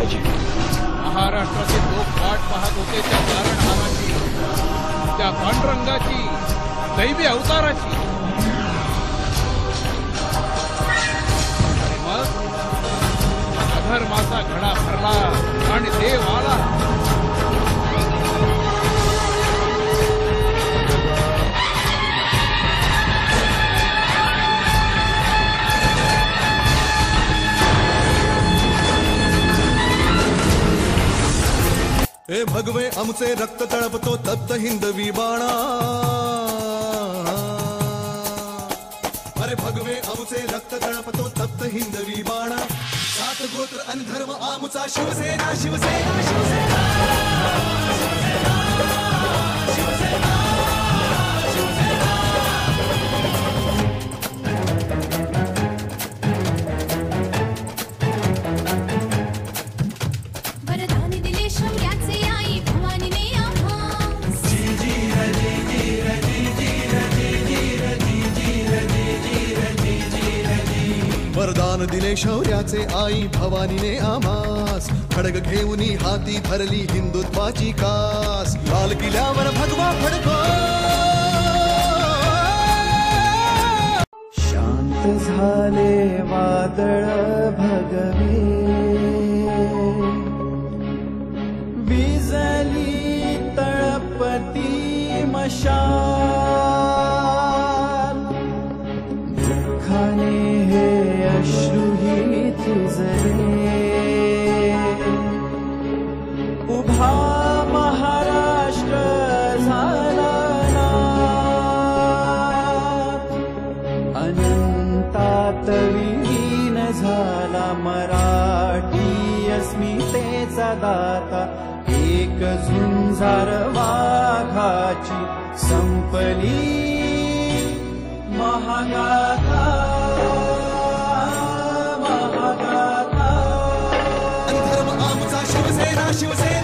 पाहिजे। महाराष्ट्राचे लोक वाट पाहत होते त्या तारणहाराची, त्या पांडुरंगाची, दैवी अवताराची। आणि मग अधर्माचा घडा भरला आणि देव आला। हे भगवे आमचे रक्त तळपतो तप्त हिंदवी बाणा। अरे भगवे आमचे रक्त तळपतो तप्त हिंदवी बाणा। सात गोत्र आणि धर्म आमचा शिवसेना शिवसेना शिवसेना वरदान दिले शौर्याचे आई भवानीने आम्हास। खडग घेऊनी हाती धरली हिंदुत्वाची कास। लाल किल्ल्यावर भगवा फडको शांत झाले वादळ भगवे, विजली तळपती मशाल। दुःखाने हे अश्रुही थिजले, उभा महाराष्ट्र झाला नाथ। अनंतात विलीन झाला मराठी अस्मितेचा दाता। एक झुंजार वाघाची संपली महागाथा महागाथा। धर्म आमचा शिवसेना शिवसेना